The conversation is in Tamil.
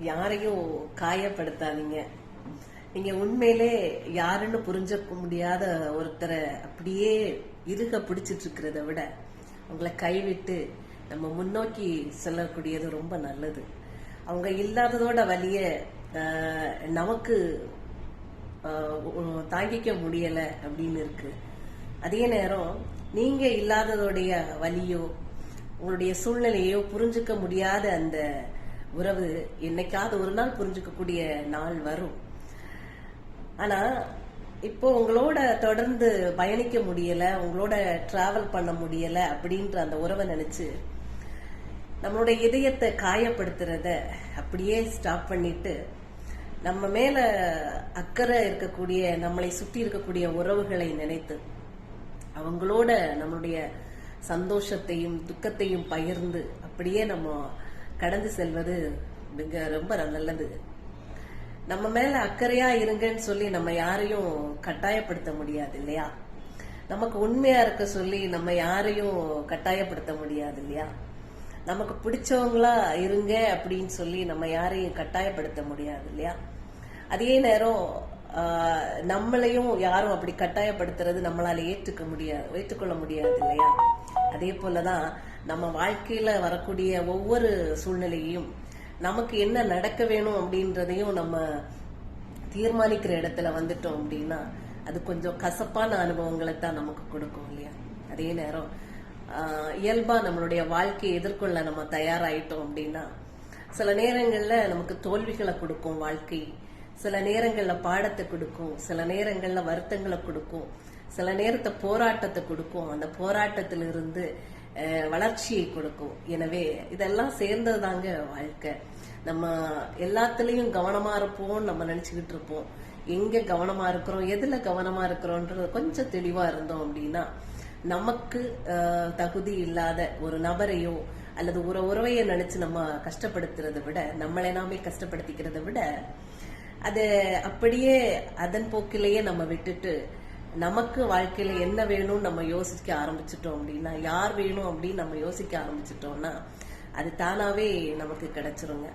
யாரையும் காயப்படுத்தாதீங்க. நீங்க உண்மையிலே யாருன்னு புரிஞ்சுக்க முடியாத ஒருத்தரை அப்படியே இறுக பிடிச்சிட்டு இருக்கிறத விட உங்களை கைவிட்டு நம்ம முன்னோக்கி செல்லக்கூடியது ரொம்ப நல்லது. அவங்க இல்லாததோட வலிய நமக்கு தாங்கிக்க முடியல அப்படின்னு இருக்கு. அதே நேரம் நீங்க இல்லாததோடைய வலியோ உங்களுடைய சூழ்நிலையோ புரிஞ்சுக்க முடியாத அந்த உறவு என்னைக்காவது ஒரு நாள் புரிஞ்சுக்கக்கூடிய நாள் வரும். ஆனா இப்போ உங்களோட தொடர்ந்து பயணிக்க முடியல, உங்களோட டிராவல் பண்ண முடியல அப்படின்ற அந்த உறவை நினைச்சு நம்மளுடைய இதயத்தை காயப்படுத்துறத அப்படியே ஸ்டாப் பண்ணிட்டு நம்ம மேல அக்கறை இருக்கக்கூடிய நம்மளை சுற்றி இருக்கக்கூடிய உறவுகளை நினைத்து அவங்களோட நம்மளுடைய சந்தோஷத்தையும் துக்கத்தையும் பகிர்ந்து அப்படியே நம்ம கடந்து செல்வது மிக ரொம்ப நல்லது. நம்ம மேல அக்கறையா இருங்கன்னு சொல்லி நம்ம யாரையும் கட்டாயப்படுத்த முடியாது இல்லையா? நமக்கு உண்மையா இருக்க சொல்லி நம்ம யாரையும் கட்டாயப்படுத்த முடியாது இல்லையா? நமக்கு பிடிச்சவங்களா இருங்க அப்படின்னு சொல்லி நம்ம யாரையும் கட்டாயப்படுத்த முடியாது இல்லையா? அதே நேரம் நம்மளையும் யாரும் அப்படி கட்டாயப்படுத்துறது நம்மளால ஏற்றுக்கொள்ள முடியாது இல்லையா? அதே போலதான் நம்ம வாழ்க்கையில வரக்கூடிய ஒவ்வொரு சூழ்நிலையையும் நமக்கு என்ன நடக்க வேணும் அப்படின்றதையும் நம்ம தீர்மானிக்கிற இடத்துல வந்துட்டோம் அப்படின்னா அது கொஞ்சம் கசப்பான அனுபவங்களை தான் நமக்கு கொடுக்கும் இல்லையா? அதே நேரம் இயல்பா நம்மளுடைய வாழ்க்கையை எதிர்கொள்ள நம்ம தயாராயிட்டோம் அப்படின்னா சில நேரங்கள்ல நமக்கு தோல்விகளை கொடுக்கும் வாழ்க்கை, சில நேரங்கள்ல பாடத்தை கொடுக்கும், சில நேரங்கள்ல வருத்தங்களை கொடுக்கும், சில நேரத்தை போராட்டத்தை கொடுக்கும், அந்த போராட்டத்திலிருந்து வளர்ச்சியை கொடுக்கும். எனவே இதெல்லாம் சேர்ந்ததுதாங்க வாழ்க்கை. நம்ம எல்லாத்துலயும் கவனமா இருப்போம் நம்ம நினைச்சுக்கிட்டு இருப்போம். எங்க கவனமா இருக்கிறோம், எதுல கவனமா இருக்கிறோம்ன்றது கொஞ்சம் தெளிவா இருந்தோம் அப்படின்னா நமக்கு தகுதி இல்லாத ஒரு நபரையோ அல்லது ஒரு உறவையை நினைச்சு நம்ம கஷ்டப்படுத்துறதை விட நம்மளை நாமே கஷ்டப்படுத்திக்கிறத விட அது அப்படியே அதன் போக்கிலேயே நம்ம விட்டுட்டு நமக்கு வாழ்க்கையில என்ன வேணும்னு நம்ம யோசிக்க ஆரம்பிச்சிட்டோம் அப்படின்னா, யார் வேணும் அப்படின்னு நம்ம யோசிக்க ஆரம்பிச்சிட்டோம்னா அது தானாவே நமக்கு கிடைச்சிருங்க.